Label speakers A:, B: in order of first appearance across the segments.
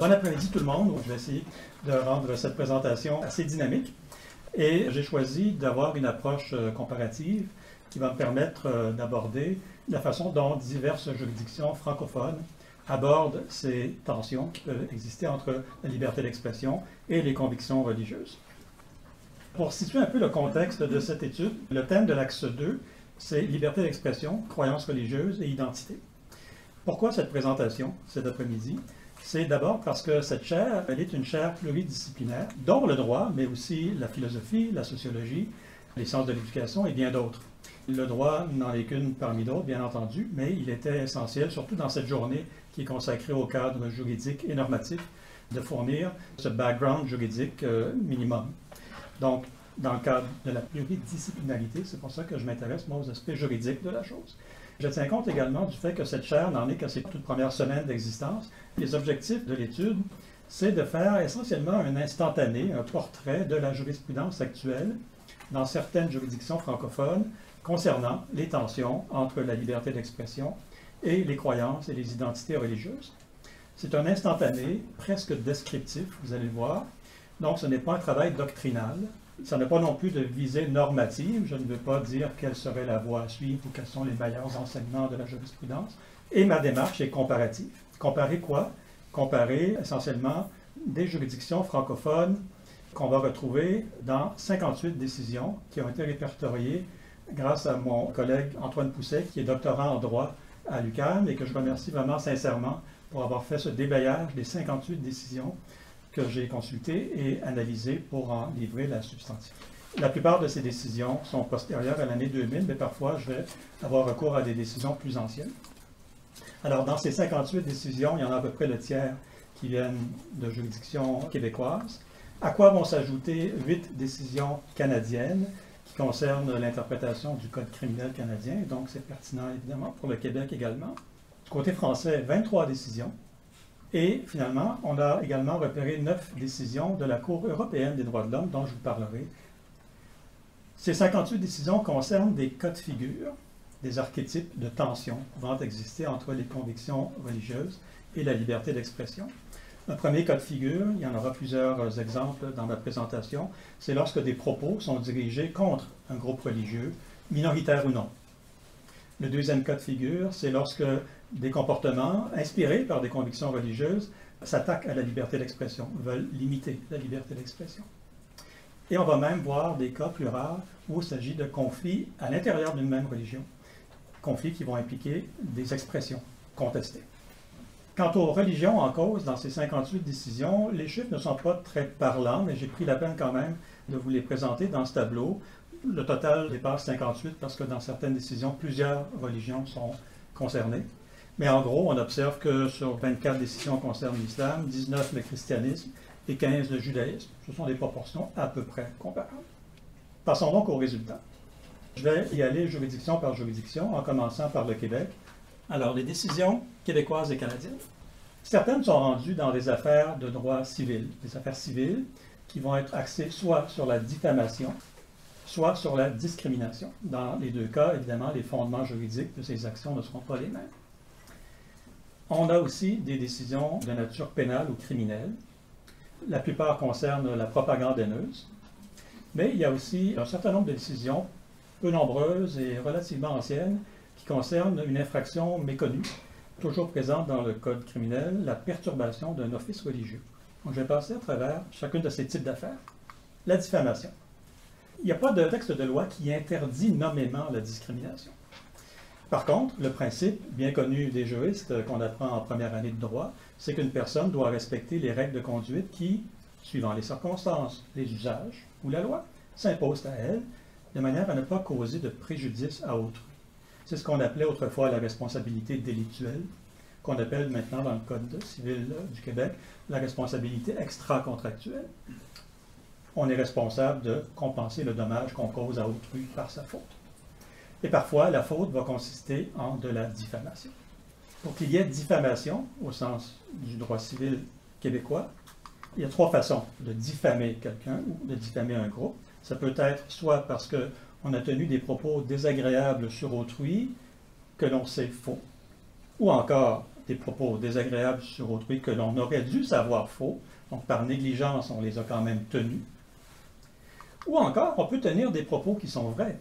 A: Bon après-midi tout le monde. Je vais essayer de rendre cette présentation assez dynamique. Et j'ai choisi d'avoir une approche comparative qui va me permettre d'aborder la façon dont diverses juridictions francophones abordent ces tensions qui peuvent exister entre la liberté d'expression et les convictions religieuses. Pour situer un peu le contexte de cette étude, le thème de l'axe 2, c'est liberté d'expression, croyances religieuses et identité. Pourquoi cette présentation cet après-midi? C'est d'abord parce que cette chaire, elle est une chaire pluridisciplinaire, dont le droit, mais aussi la philosophie, la sociologie, les sciences de l'éducation et bien d'autres. Le droit n'en est qu'une parmi d'autres, bien entendu, mais il était essentiel, surtout dans cette journée qui est consacrée au cadre juridique et normatif, de fournir ce background juridique minimum. Donc, dans le cadre de la pluridisciplinarité, c'est pour ça que je m'intéresse, moi, aux aspects juridiques de la chose. Je tiens compte également du fait que cette chaire n'en est qu'à ses toutes premières semaines d'existence. Les objectifs de l'étude, c'est de faire essentiellement un instantané, un portrait de la jurisprudence actuelle dans certaines juridictions francophones concernant les tensions entre la liberté d'expression et les croyances et les identités religieuses. C'est un instantané, presque descriptif, vous allez le voir. Donc, ce n'est pas un travail doctrinal. Ça n'a pas non plus de visée normative. Je ne veux pas dire quelle serait la voie à suivre ou quels sont les meilleurs enseignements de la jurisprudence. Et ma démarche est comparative. Comparer quoi? Comparer essentiellement des juridictions francophones qu'on va retrouver dans 58 décisions qui ont été répertoriées grâce à mon collègue Antoine Pousset, qui est doctorant en droit à l'UQAM et que je remercie vraiment sincèrement pour avoir fait ce déblayage des 58 décisions que j'ai consultées et analysées pour en livrer la substantive. La plupart de ces décisions sont postérieures à l'année 2000, mais parfois je vais avoir recours à des décisions plus anciennes. Alors, dans ces 58 décisions, il y en a à peu près le tiers qui viennent de juridictions québécoises, à quoi vont s'ajouter 8 décisions canadiennes qui concernent l'interprétation du Code criminel canadien, donc c'est pertinent évidemment pour le Québec également. Du côté français, 23 décisions. Et finalement, on a également repéré 9 décisions de la Cour européenne des droits de l'homme, dont je vous parlerai. Ces 58 décisions concernent des cas de figure, des archétypes de tension pouvant exister entre les convictions religieuses et la liberté d'expression. Un premier cas de figure, il y en aura plusieurs exemples dans ma présentation, c'est lorsque des propos sont dirigés contre un groupe religieux, minoritaire ou non. Le deuxième cas de figure, c'est lorsque des comportements inspirés par des convictions religieuses s'attaquent à la liberté d'expression, veulent limiter la liberté d'expression. Et on va même voir des cas plus rares où il s'agit de conflits à l'intérieur d'une même religion, conflits qui vont impliquer des expressions contestées. Quant aux religions en cause, dans ces 58 décisions, les chiffres ne sont pas très parlants, mais j'ai pris la peine quand même de vous les présenter dans ce tableau. Le total dépasse 58 parce que dans certaines décisions, plusieurs religions sont concernées. Mais en gros, on observe que sur 24 décisions concernant l'islam, 19 le christianisme et 15 le judaïsme. Ce sont des proportions à peu près comparables. Passons donc aux résultats. Je vais y aller juridiction par juridiction, en commençant par le Québec. Alors, les décisions québécoises et canadiennes. Certaines sont rendues dans des affaires de droit civil, des affaires civiles qui vont être axées soit sur la diffamation, soit sur la discrimination. Dans les deux cas, évidemment, les fondements juridiques de ces actions ne seront pas les mêmes. On a aussi des décisions de nature pénale ou criminelle. La plupart concernent la propagande haineuse. Mais il y a aussi un certain nombre de décisions, peu nombreuses et relativement anciennes, qui concernent une infraction méconnue, toujours présente dans le Code criminel, la perturbation d'un office religieux. Donc, je vais passer à travers chacune de ces types d'affaires. La diffamation. Il n'y a pas de texte de loi qui interdit nommément la discrimination. Par contre, le principe bien connu des juristes qu'on apprend en première année de droit, c'est qu'une personne doit respecter les règles de conduite qui, suivant les circonstances, les usages ou la loi, s'imposent à elle, de manière à ne pas causer de préjudice à autrui. C'est ce qu'on appelait autrefois la responsabilité délictuelle, qu'on appelle maintenant dans le Code civil du Québec la responsabilité extra-contractuelle. On est responsable de compenser le dommage qu'on cause à autrui par sa faute. Et parfois, la faute va consister en de la diffamation. Pour qu'il y ait diffamation, au sens du droit civil québécois, il y a 3 façons de diffamer quelqu'un ou de diffamer un groupe. Ça peut être soit parce qu'on a tenu des propos désagréables sur autrui, que l'on sait faux, ou encore des propos désagréables sur autrui que l'on aurait dû savoir faux, donc par négligence, on les a quand même tenus. Ou encore, on peut tenir des propos qui sont vrais,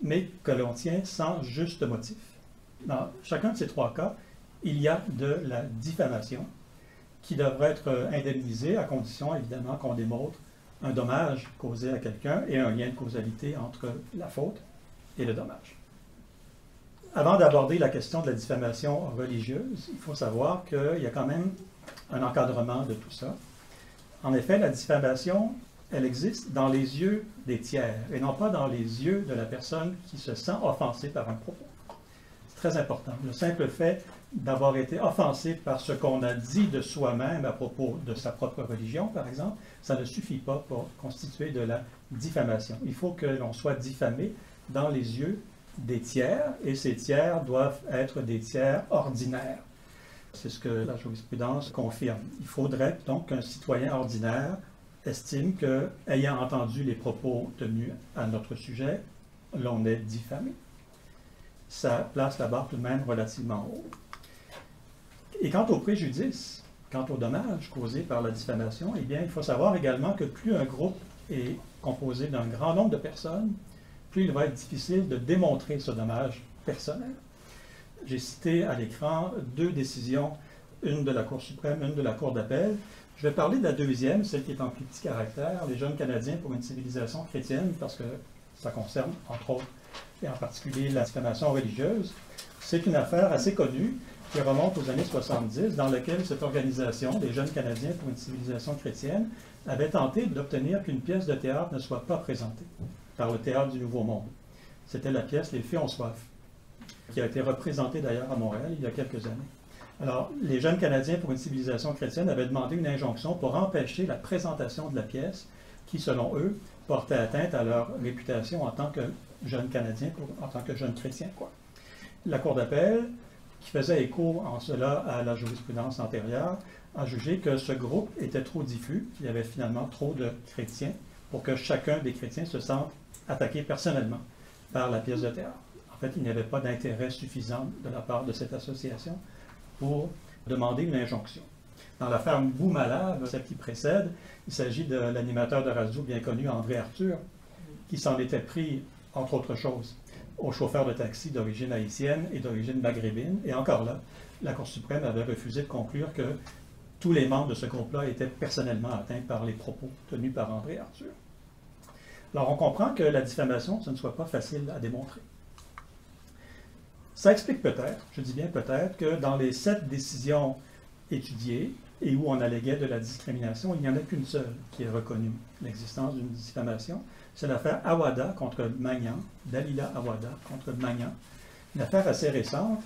A: mais que l'on tient sans juste motif. Dans chacun de ces trois cas, il y a de la diffamation qui devrait être indemnisée à condition, évidemment, qu'on démontre un dommage causé à quelqu'un et un lien de causalité entre la faute et le dommage. Avant d'aborder la question de la diffamation religieuse, il faut savoir qu'il y a quand même un encadrement de tout ça. En effet, la diffamation, elle existe dans les yeux des tiers et non pas dans les yeux de la personne qui se sent offensée par un propos. C'est très important. Le simple fait d'avoir été offensé par ce qu'on a dit de soi-même à propos de sa propre religion, par exemple, ça ne suffit pas pour constituer de la diffamation. Il faut que l'on soit diffamé dans les yeux des tiers, et ces tiers doivent être des tiers ordinaires. C'est ce que la jurisprudence confirme. Il faudrait donc qu'un citoyen ordinaire estime que, ayant entendu les propos tenus à notre sujet, l'on est diffamé. Ça place la barre tout de même relativement haut. Et quant au préjudice, quant au dommage causé par la diffamation, eh bien, il faut savoir également que plus un groupe est composé d'un grand nombre de personnes, plus il va être difficile de démontrer ce dommage personnel. J'ai cité à l'écran deux décisions, une de la Cour suprême, une de la Cour d'appel. Je vais parler de la deuxième, celle qui est en plus petit caractère, les Jeunes Canadiens pour une civilisation chrétienne, parce que ça concerne, entre autres, et en particulier la diffamation religieuse. C'est une affaire assez connue qui remonte aux années 70, dans laquelle cette organisation, les Jeunes Canadiens pour une civilisation chrétienne, avait tenté d'obtenir qu'une pièce de théâtre ne soit pas présentée par le Théâtre du Nouveau Monde. C'était la pièce Les Fées ont soif, qui a été représentée d'ailleurs à Montréal il y a quelques années. Alors, les Jeunes Canadiens pour une civilisation chrétienne avaient demandé une injonction pour empêcher la présentation de la pièce qui, selon eux, portait atteinte à leur réputation en tant que jeunes Canadiens, en tant que jeunes chrétiens, quoi. La Cour d'appel, qui faisait écho en cela à la jurisprudence antérieure, a jugé que ce groupe était trop diffus, qu'il y avait finalement trop de chrétiens pour que chacun des chrétiens se sente attaqué personnellement par la pièce de théâtre. En fait, il n'y avait pas d'intérêt suffisant de la part de cette association pour demander une injonction. Dans l'affaire Boumalave, celle qui précède, il s'agit de l'animateur de radio bien connu André Arthur, qui s'en était pris, entre autres choses, au chauffeur de taxi d'origine haïtienne et d'origine maghrébine. Et encore là, la Cour suprême avait refusé de conclure que tous les membres de ce groupe-là étaient personnellement atteints par les propos tenus par André Arthur. Alors on comprend que la diffamation, ce ne soit pas facile à démontrer. Ça explique peut-être, je dis bien peut-être, que dans les 7 décisions étudiées et où on alléguait de la discrimination, il n'y en a qu'une seule qui ait reconnu l'existence d'une diffamation. C'est l'affaire Awada contre Magnan, Dalila Awada contre Magnan, une affaire assez récente,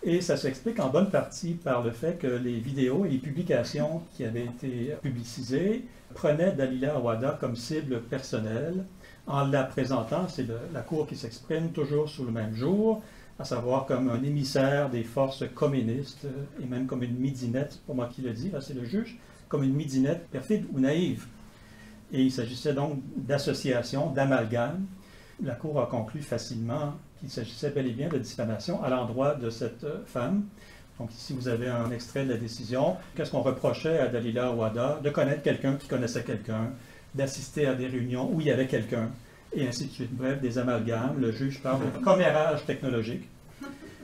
A: et ça s'explique en bonne partie par le fait que les vidéos et les publications qui avaient été publicisées prenaient Dalila Awada comme cible personnelle, en la présentant, c'est la Cour qui s'exprime, toujours sous le même jour, à savoir comme un émissaire des forces communistes, et même comme une midinette, c'est pas moi qui le dis, là c'est le juge, comme une midinette perfide ou naïve. Et il s'agissait donc d'association, d'amalgame. La Cour a conclu facilement qu'il s'agissait bel et bien de diffamation à l'endroit de cette femme. Donc ici, vous avez un extrait de la décision. Qu'est-ce qu'on reprochait à Dalila Awada? De connaître quelqu'un qui connaissait quelqu'un, d'assister à des réunions où il y avait quelqu'un, et ainsi de suite. Bref, des amalgames. Le juge parle de commérage technologique.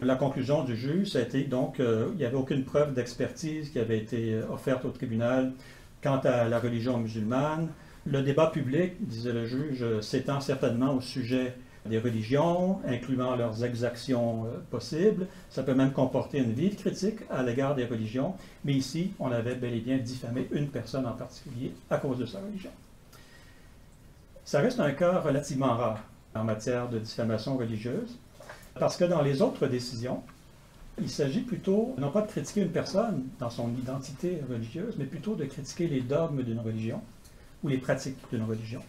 A: La conclusion du juge, ça a été donc il n'y avait aucune preuve d'expertise qui avait été offerte au tribunal quant à la religion musulmane. Le débat public, disait le juge, s'étend certainement au sujet des religions, incluant leurs exactions possibles. Ça peut même comporter une vive critique à l'égard des religions, mais ici, on avait bel et bien diffamé une personne en particulier à cause de sa religion. Ça reste un cas relativement rare en matière de diffamation religieuse, parce que dans les autres décisions, il s'agit plutôt, non pas de critiquer une personne dans son identité religieuse, mais plutôt de critiquer les dogmes d'une religion ou les pratiques d'une religion.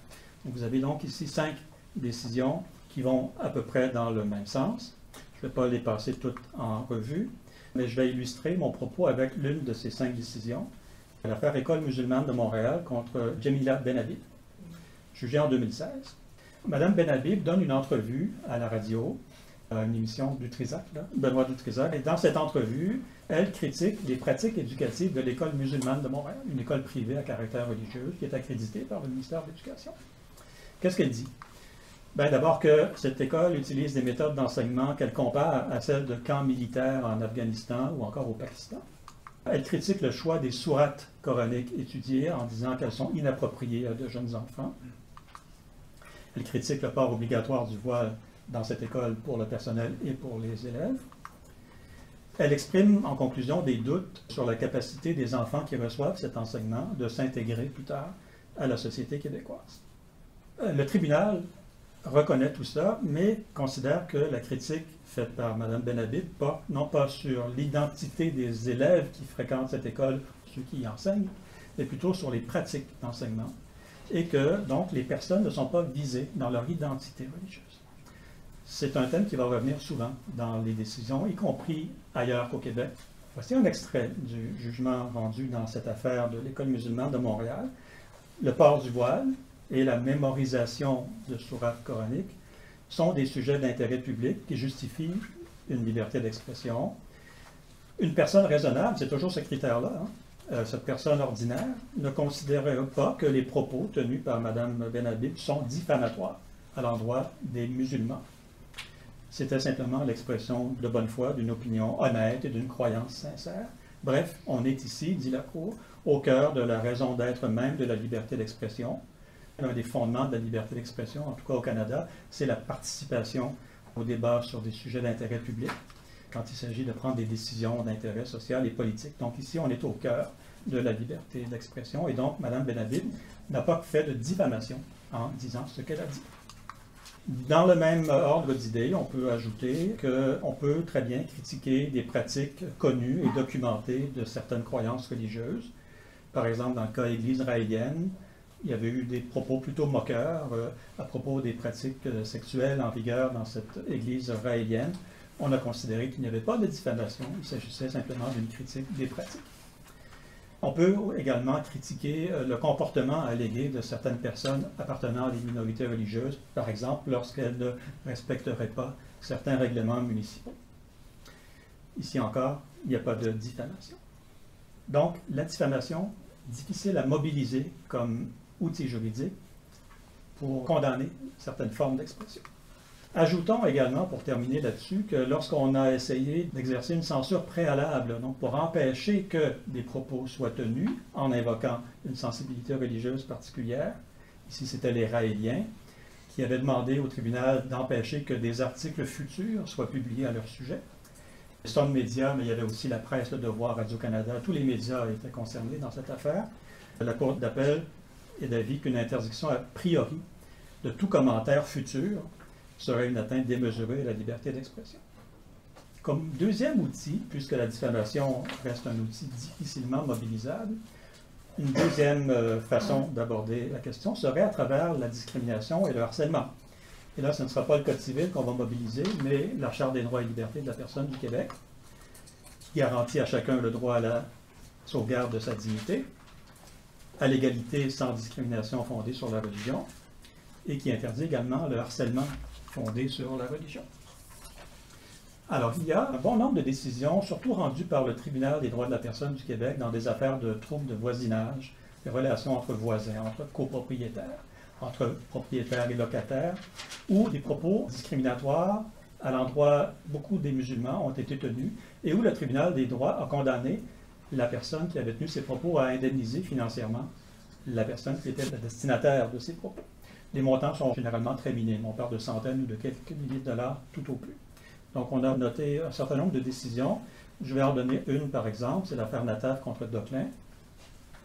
A: Donc, vous avez donc ici 5 décisions qui vont à peu près dans le même sens. Je ne vais pas les passer toutes en revue, mais je vais illustrer mon propos avec l'une de ces 5 décisions. L'affaire École musulmane de Montréal contre Jamila Benhabib, jugée en 2016. Madame Benhabib donne une entrevue à la radio à une émission d'Utrisac, Benoît Dutrisac. Et dans cette entrevue, elle critique les pratiques éducatives de l'école musulmane de Montréal, une école privée à caractère religieux qui est accréditée par le ministère de l'Éducation. Qu'est-ce qu'elle dit? Bien, d'abord que cette école utilise des méthodes d'enseignement qu'elle compare à celles de camps militaires en Afghanistan ou encore au Pakistan. Elle critique le choix des sourates coraniques étudiées en disant qu'elles sont inappropriées à de jeunes enfants. Elle critique le port obligatoire du voile dans cette école pour le personnel et pour les élèves. Elle exprime en conclusion des doutes sur la capacité des enfants qui reçoivent cet enseignement de s'intégrer plus tard à la société québécoise. Le tribunal reconnaît tout ça, mais considère que la critique faite par Mme Benhabib porte non pas sur l'identité des élèves qui fréquentent cette école, ceux qui y enseignent, mais plutôt sur les pratiques d'enseignement, et que donc les personnes ne sont pas visées dans leur identité religieuse. C'est un thème qui va revenir souvent dans les décisions, y compris ailleurs qu'au Québec. Voici un extrait du jugement rendu dans cette affaire de l'École musulmane de Montréal. Le port du voile et la mémorisation de sourates coraniques sont des sujets d'intérêt public qui justifient une liberté d'expression. Une personne raisonnable, c'est toujours ce critère-là, cette personne ordinaire, ne considérerait pas que les propos tenus par Mme Benhabib sont diffamatoires à l'endroit des musulmans. C'était simplement l'expression de bonne foi, d'une opinion honnête et d'une croyance sincère. Bref, on est ici, dit la Cour, au cœur de la raison d'être même de la liberté d'expression. L'un des fondements de la liberté d'expression, en tout cas au Canada, c'est la participation au débat sur des sujets d'intérêt public, quand il s'agit de prendre des décisions d'intérêt social et politique. Donc ici, on est au cœur de la liberté d'expression, et donc Mme Benhabib n'a pas fait de diffamation en disant ce qu'elle a dit. Dans le même ordre d'idées, on peut ajouter qu'on peut très bien critiquer des pratiques connues et documentées de certaines croyances religieuses. Par exemple, dans le cas de l'Église raélienne, il y avait eu des propos plutôt moqueurs à propos des pratiques sexuelles en vigueur dans cette Église raélienne. On a considéré qu'il n'y avait pas de diffamation, il s'agissait simplement d'une critique des pratiques. On peut également critiquer le comportement allégué de certaines personnes appartenant à des minorités religieuses, par exemple lorsqu'elles ne respecteraient pas certains règlements municipaux. Ici encore, il n'y a pas de diffamation. Donc, la diffamation, difficile à mobiliser comme outil juridique pour condamner certaines formes d'expression. Ajoutons également, pour terminer là-dessus, que lorsqu'on a essayé d'exercer une censure préalable, donc pour empêcher que des propos soient tenus en invoquant une sensibilité religieuse particulière, ici c'était les Raéliens, qui avaient demandé au tribunal d'empêcher que des articles futurs soient publiés à leur sujet. Stone Media, mais il y avait aussi la presse, Le Devoir, Radio-Canada, tous les médias étaient concernés dans cette affaire. La Cour d'appel est d'avis qu'une interdiction a priori de tout commentaire futur serait une atteinte démesurée à la liberté d'expression. Comme deuxième outil, puisque la diffamation reste un outil difficilement mobilisable, une deuxième façon d'aborder la question serait à travers la discrimination et le harcèlement. Et là, ce ne sera pas le Code civil qu'on va mobiliser, mais la Charte des droits et libertés de la personne du Québec, qui garantit à chacun le droit à la sauvegarde de sa dignité, à l'égalité sans discrimination fondée sur la religion, et qui interdit également le harcèlement fondé sur la religion. Alors, il y a un bon nombre de décisions, surtout rendues par le Tribunal des droits de la personne du Québec dans des affaires de troubles de voisinage, des relations entre voisins, entre copropriétaires, entre propriétaires et locataires, où des propos discriminatoires à l'endroit beaucoup des musulmans ont été tenus et où le Tribunal des droits a condamné la personne qui avait tenu ces propos à indemniser financièrement la personne qui était le destinataire de ces propos. Les montants sont généralement très minimes. On parle de centaines ou de quelques milliers de dollars tout au plus. Donc, on a noté un certain nombre de décisions. Je vais en donner une, par exemple. C'est l'affaire Nataf contre Doclin.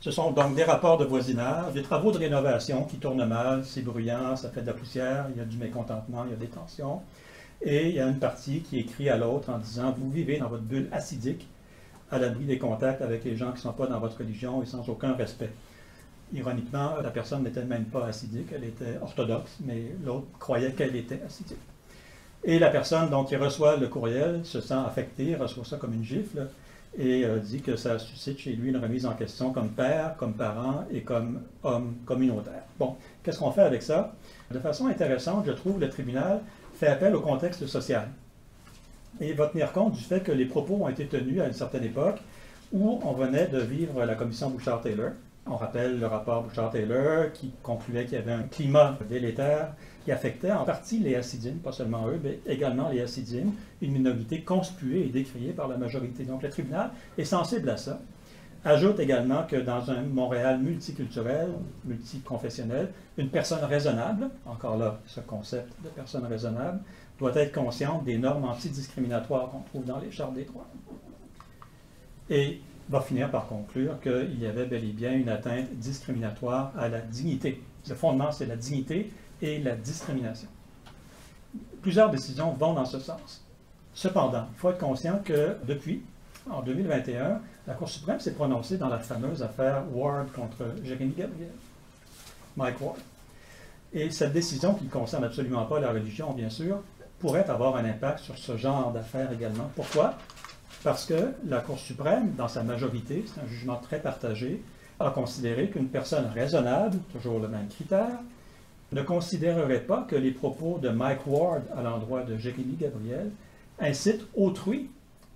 A: Ce sont donc des rapports de voisinage, des travaux de rénovation qui tournent mal, c'est bruyant, ça fait de la poussière, il y a du mécontentement, il y a des tensions. Et il y a une partie qui écrit à l'autre en disant « Vous vivez dans votre bulle acidique, à l'abri des contacts avec les gens qui ne sont pas dans votre religion et sans aucun respect. » Ironiquement, la personne n'était même pas assidique, elle était orthodoxe, mais l'autre croyait qu'elle était assidique. Et la personne donc, qui reçoit le courriel se sent affectée, reçoit ça comme une gifle, et dit que ça suscite chez lui une remise en question comme père, comme parent et comme homme communautaire. Bon, qu'est-ce qu'on fait avec ça? De façon intéressante, je trouve, le tribunal fait appel au contexte social. et va tenir compte du fait que les propos ont été tenus à une certaine époque où on venait de vivre la commission Bouchard-Taylor. On rappelle le rapport Bouchard-Taylor qui concluait qu'il y avait un climat délétère qui affectait en partie les Hassidides, pas seulement eux, mais également les Hassidides, une minorité conspuée et décriée par la majorité. Donc le tribunal est sensible à ça. Ajoute également que dans un Montréal multiculturel, multiconfessionnel, une personne raisonnable, encore là, ce concept de personne raisonnable, doit être consciente des normes antidiscriminatoires qu'on trouve dans les chartes des droits. Et va finir par conclure qu'il y avait bel et bien une atteinte discriminatoire à la dignité. Le fondement, c'est la dignité et la discrimination. Plusieurs décisions vont dans ce sens. Cependant, il faut être conscient que depuis, en 2021, la Cour suprême s'est prononcée dans la fameuse affaire Ward contre Jérémy Gabriel, Mike Ward. Et cette décision, qui ne concerne absolument pas la religion, bien sûr, pourrait avoir un impact sur ce genre d'affaires également. Pourquoi? Parce que la Cour suprême, dans sa majorité, c'est un jugement très partagé, a considéré qu'une personne raisonnable, toujours le même critère, ne considérerait pas que les propos de Mike Ward à l'endroit de Jérémy Gabriel incitent autrui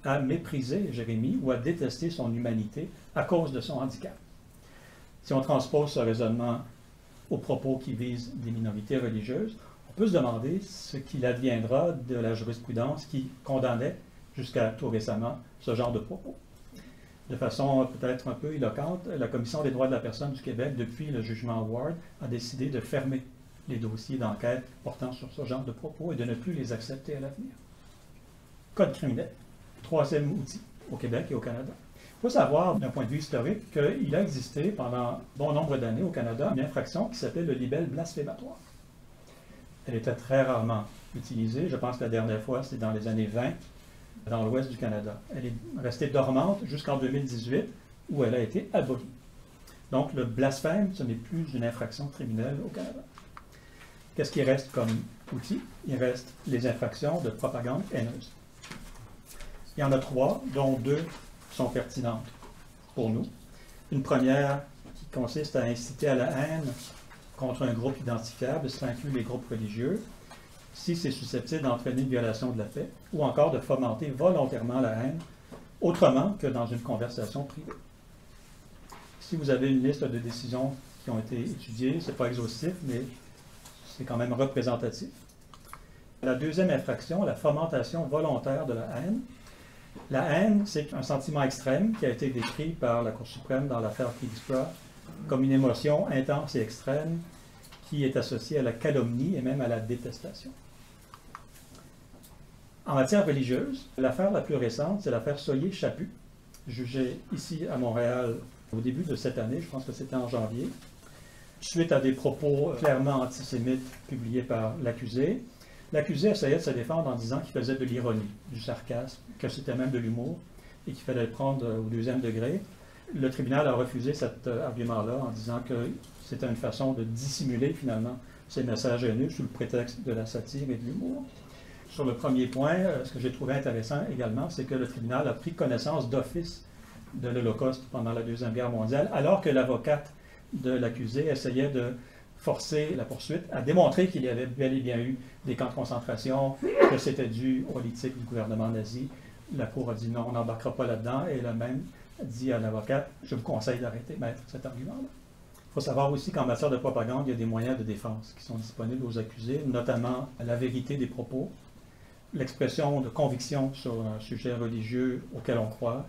A: à mépriser Jérémy ou à détester son humanité à cause de son handicap. Si on transpose ce raisonnement aux propos qui visent des minorités religieuses, on peut se demander ce qu'il adviendra de la jurisprudence qui condamnait jusqu'à tout récemment ce genre de propos. De façon peut-être un peu éloquente, la Commission des droits de la personne du Québec, depuis le jugement Ward, a décidé de fermer les dossiers d'enquête portant sur ce genre de propos et de ne plus les accepter à l'avenir. Code criminel, troisième outil au Québec et au Canada. Il faut savoir, d'un point de vue historique, qu'il a existé pendant bon nombre d'années au Canada une infraction qui s'appelle le libelle blasphématoire. Elle était très rarement utilisée. Je pense que la dernière fois, c'était dans les années 20, dans l'ouest du Canada. Elle est restée dormante jusqu'en 2018, où elle a été abolie. Donc, le blasphème, ce n'est plus une infraction criminelle au Canada. Qu'est-ce qui reste comme outil? Il reste les infractions de propagande haineuse. Il y en a 3, dont 2 sont pertinentes pour nous. Une première qui consiste à inciter à la haine contre un groupe identifiable, ça inclut les groupes religieux, si c'est susceptible d'entraîner une violation de la paix, ou encore de fomenter volontairement la haine, autrement que dans une conversation privée. Si vous avez une liste de décisions qui ont été étudiées, ce n'est pas exhaustif, mais c'est quand même représentatif. La deuxième infraction, la fomentation volontaire de la haine. La haine, c'est un sentiment extrême qui a été décrit par la Cour suprême dans l'affaire Keegsborough comme une émotion intense et extrême qui est associée à la calomnie et même à la détestation. En matière religieuse, l'affaire la plus récente, c'est l'affaire Soyer-Chaput, jugée ici à Montréal au début de cette année, je pense que c'était en janvier, suite à des propos clairement antisémites publiés par l'accusé. L'accusé essayait de se défendre en disant qu'il faisait de l'ironie, du sarcasme, que c'était même de l'humour et qu'il fallait le prendre au deuxième degré. Le tribunal a refusé cet argument-là en disant que c'était une façon de dissimuler finalement ces messages haineux sous le prétexte de la satire et de l'humour. Sur le premier point, ce que j'ai trouvé intéressant également, c'est que le tribunal a pris connaissance d'office de l'Holocauste pendant la Deuxième Guerre mondiale, alors que l'avocate de l'accusé essayait de forcer la poursuite à démontrer qu'il y avait bel et bien eu des camps de concentration, que c'était dû aux politiques du gouvernement nazi. La Cour a dit non, on n'embarquera pas là-dedans, et elle a même dit à l'avocate, je vous conseille d'arrêter, maître, cet argument-là. Il faut savoir aussi qu'en matière de propagande, il y a des moyens de défense qui sont disponibles aux accusés, notamment la vérité des propos, l'expression de conviction sur un sujet religieux auquel on croit,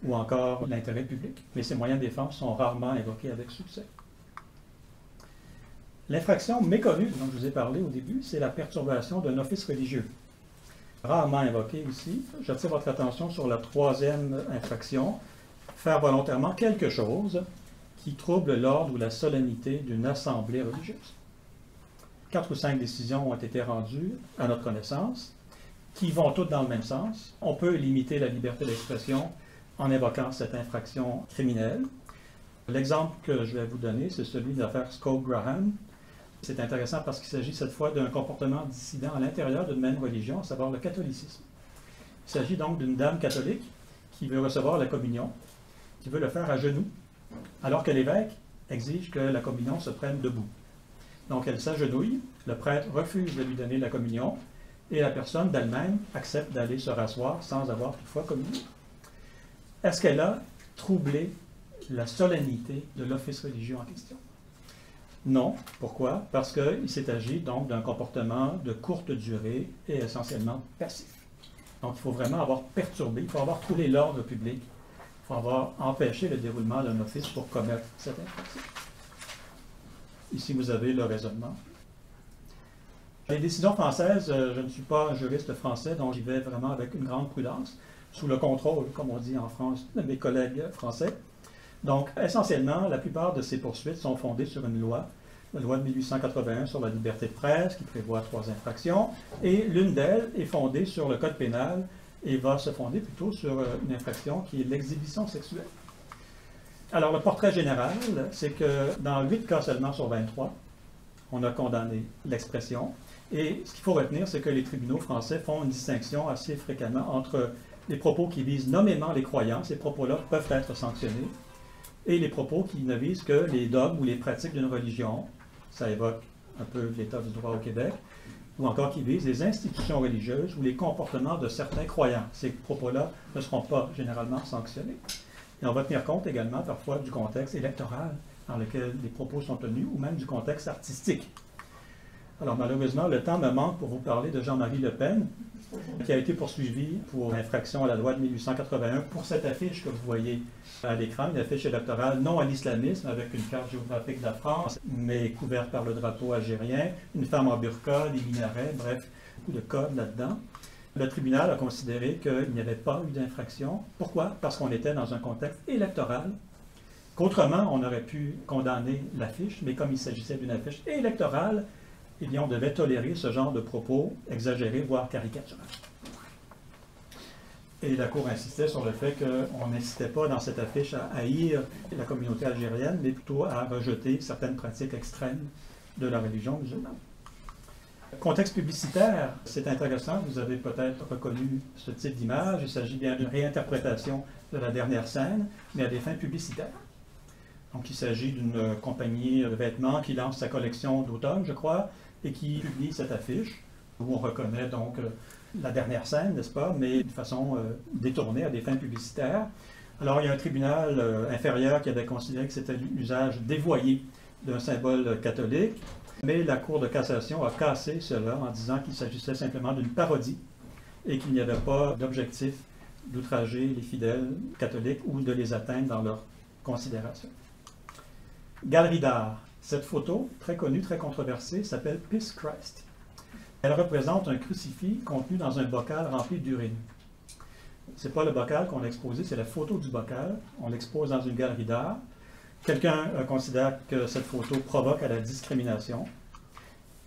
A: ou encore l'intérêt public. Mais ces moyens de défense sont rarement invoqués avec succès. L'infraction méconnue dont je vous ai parlé au début, c'est la perturbation d'un office religieux. Rarement invoquée ici. J'attire votre attention sur la troisième infraction, faire volontairement quelque chose qui trouble l'ordre ou la solennité d'une assemblée religieuse. 4 ou 5 décisions ont été rendues, à notre connaissance, qui vont toutes dans le même sens. On peut limiter la liberté d'expression en invoquant cette infraction criminelle. L'exemple que je vais vous donner, c'est celui de l'affaire Scope-Graham. C'est intéressant parce qu'il s'agit cette fois d'un comportement dissident à l'intérieur d'une même religion, à savoir le catholicisme. Il s'agit donc d'une dame catholique qui veut recevoir la communion, qui veut le faire à genoux, alors que l'évêque exige que la communion se prenne debout. Donc elle s'agenouille, le prêtre refuse de lui donner la communion, et la personne d'elle-même accepte d'aller se rasseoir sans avoir toutefois communié. Est-ce qu'elle a troublé la solennité de l'office religieux en question? Non. Pourquoi? Parce qu'il s'est agi donc d'un comportement de courte durée et essentiellement passif. Donc il faut vraiment avoir perturbé, il faut avoir troublé l'ordre public, il faut avoir empêché le déroulement d'un office pour commettre cette infraction. Ici, vous avez le raisonnement. Les décisions françaises, je ne suis pas un juriste français, donc j'y vais vraiment avec une grande prudence, sous le contrôle, comme on dit en France, de mes collègues français. Donc, essentiellement, la plupart de ces poursuites sont fondées sur une loi, la loi de 1881 sur la liberté de presse, qui prévoit 3 infractions, et l'une d'elles est fondée sur le code pénal et va se fonder plutôt sur une infraction qui est l'exhibition sexuelle. Alors, le portrait général, c'est que dans 8 cas seulement sur 23, on a condamné l'expression. Et ce qu'il faut retenir, c'est que les tribunaux français font une distinction assez fréquemment entre les propos qui visent nommément les croyants, ces propos-là peuvent être sanctionnés, et les propos qui ne visent que les dogmes ou les pratiques d'une religion, ça évoque un peu l'état du droit au Québec, ou encore qui visent les institutions religieuses ou les comportements de certains croyants. Ces propos-là ne seront pas généralement sanctionnés. Et on va tenir compte également parfois du contexte électoral dans lequel les propos sont tenus, ou même du contexte artistique. Alors malheureusement, le temps me manque pour vous parler de Jean-Marie Le Pen, qui a été poursuivi pour infraction à la loi de 1881 pour cette affiche que vous voyez à l'écran, une affiche électorale non à l'islamisme, avec une carte géographique de la France, mais couverte par le drapeau algérien, une femme en burqa, des minarets, bref, beaucoup de codes là-dedans. Le tribunal a considéré qu'il n'y avait pas eu d'infraction. Pourquoi? Parce qu'on était dans un contexte électoral, qu'autrement on aurait pu condamner l'affiche, mais comme il s'agissait d'une affiche électorale, eh bien, on devait tolérer ce genre de propos exagérés, voire caricaturaux. Et la Cour insistait sur le fait qu'on n'incitait pas dans cette affiche à haïr la communauté algérienne, mais plutôt à rejeter certaines pratiques extrêmes de la religion musulmane. Contexte publicitaire, c'est intéressant, vous avez peut-être reconnu ce type d'image. Il s'agit bien d'une réinterprétation de la dernière scène, mais à des fins publicitaires. Donc il s'agit d'une compagnie de vêtements qui lance sa collection d'automne, je crois, et qui publie cette affiche, où on reconnaît donc la dernière scène, n'est-ce pas, mais de façon détournée à des fins publicitaires. Alors il y a un tribunal inférieur qui avait considéré que c'était l'usage dévoyé d'un symbole catholique, mais la Cour de cassation a cassé cela en disant qu'il s'agissait simplement d'une parodie et qu'il n'y avait pas d'objectif d'outrager les fidèles catholiques ou de les atteindre dans leur considération. Galerie d'art. Cette photo, très connue, très controversée, s'appelle Peace Christ. Elle représente un crucifix contenu dans un bocal rempli d'urine. Ce n'est pas le bocal qu'on a exposé, c'est la photo du bocal. On l'expose dans une galerie d'art. Quelqu'un considère que cette photo provoque à la discrimination.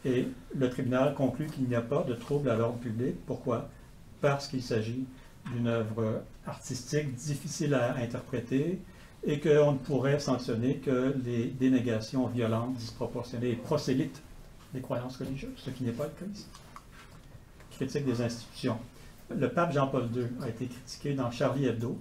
A: Et le tribunal conclut qu'il n'y a pas de trouble à l'ordre public. Pourquoi? Parce qu'il s'agit d'une œuvre artistique difficile à interpréter, et qu'on ne pourrait sanctionner que les dénégations violentes, disproportionnées et prosélytes des croyances religieuses, ce qui n'est pas le cas ici. Critique des institutions. Le pape Jean-Paul II a été critiqué dans Charlie Hebdo.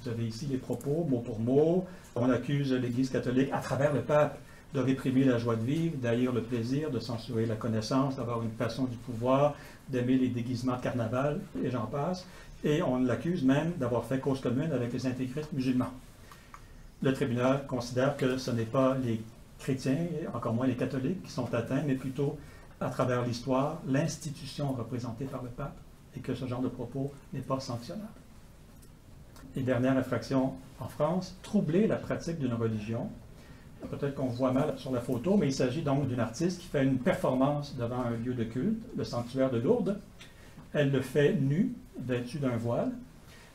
A: Vous avez ici les propos, mot pour mot. On accuse l'Église catholique, à travers le pape, de réprimer la joie de vivre, d'haïr le plaisir, de censurer la connaissance, d'avoir une passion du pouvoir, d'aimer les déguisements de carnaval, et j'en passe. Et on l'accuse même d'avoir fait cause commune avec les intégristes musulmans. Le tribunal considère que ce n'est pas les chrétiens, et encore moins les catholiques, qui sont atteints, mais plutôt, à travers l'histoire, l'institution représentée par le pape, et que ce genre de propos n'est pas sanctionnable. Et dernière infraction en France, troubler la pratique d'une religion. Peut-être qu'on voit mal sur la photo, mais il s'agit donc d'une artiste qui fait une performance devant un lieu de culte, le sanctuaire de Lourdes. Elle le fait nue, vêtue d'un voile,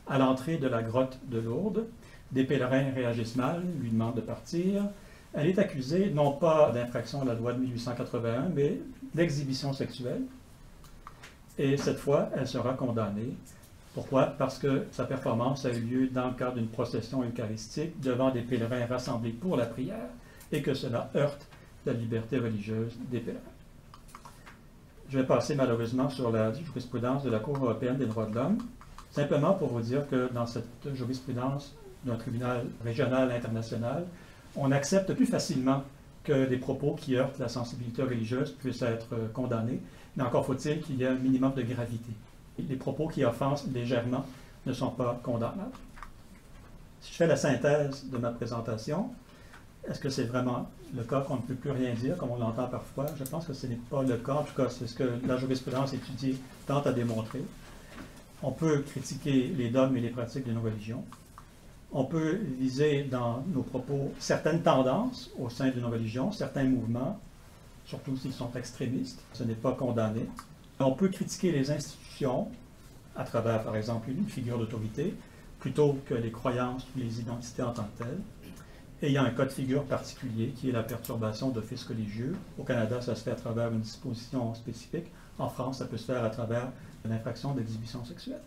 A: à l'entrée de la grotte de Lourdes. Des pèlerins réagissent mal, lui demandent de partir. Elle est accusée non pas d'infraction à la loi de 1881, mais d'exhibition sexuelle. Et cette fois, elle sera condamnée. Pourquoi? Parce que sa performance a eu lieu dans le cadre d'une procession eucharistique devant des pèlerins rassemblés pour la prière et que cela heurte la liberté religieuse des pèlerins. Je vais passer malheureusement sur la jurisprudence de la Cour européenne des droits de l'homme, simplement pour vous dire que dans cette jurisprudence d'un tribunal régional international, on accepte plus facilement que des propos qui heurtent la sensibilité religieuse puissent être condamnés, mais encore faut-il qu'il y ait un minimum de gravité. Les propos qui offensent légèrement ne sont pas condamnables. Si je fais la synthèse de ma présentation, est-ce que c'est vraiment le cas qu'on ne peut plus rien dire, comme on l'entend parfois? Je pense que ce n'est pas le cas. En tout cas, c'est ce que la jurisprudence étudiée tente à démontrer. On peut critiquer les dogmes et les pratiques de nos religions. On peut viser dans nos propos certaines tendances au sein de nos religions, certains mouvements, surtout s'ils sont extrémistes. Ce n'est pas condamné. On peut critiquer les institutions à travers, par exemple, une figure d'autorité, plutôt que les croyances ou les identités en tant que telles. Et il y a un cas de figure particulier qui est la perturbation d'office religieux. Au Canada, ça se fait à travers une disposition spécifique. En France, ça peut se faire à travers une infraction d'exhibition sexuelle.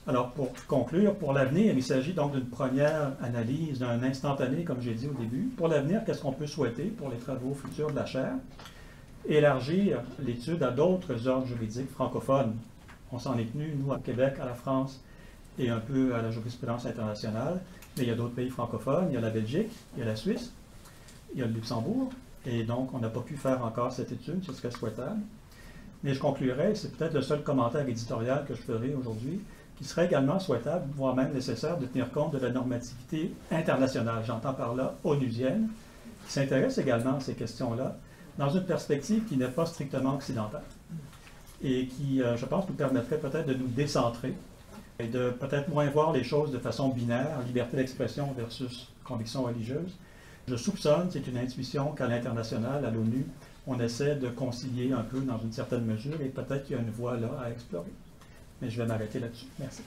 A: Alors, pour conclure, pour l'avenir, il s'agit donc d'une première analyse, d'un instantané, comme j'ai dit au début. Pour l'avenir, qu'est-ce qu'on peut souhaiter pour les travaux futurs de la chaire? Élargir l'étude à d'autres ordres juridiques francophones. On s'en est tenu, nous, au Québec, à la France et un peu à la jurisprudence internationale. Mais il y a d'autres pays francophones, il y a la Belgique, il y a la Suisse, il y a le Luxembourg, et donc on n'a pas pu faire encore cette étude, ce serait souhaitable. Mais je conclurai, c'est peut-être le seul commentaire éditorial que je ferai aujourd'hui, qui serait également souhaitable, voire même nécessaire, de tenir compte de la normativité internationale, j'entends par là onusienne, qui s'intéresse également à ces questions-là, dans une perspective qui n'est pas strictement occidentale, et qui, je pense, nous permettrait peut-être de nous décentrer, et de peut-être moins voir les choses de façon binaire, liberté d'expression versus conviction religieuse. Je soupçonne, c'est une intuition qu'à l'international, à l'ONU, on essaie de concilier un peu dans une certaine mesure et peut-être qu'il y a une voie là à explorer. Mais je vais m'arrêter là-dessus. Merci.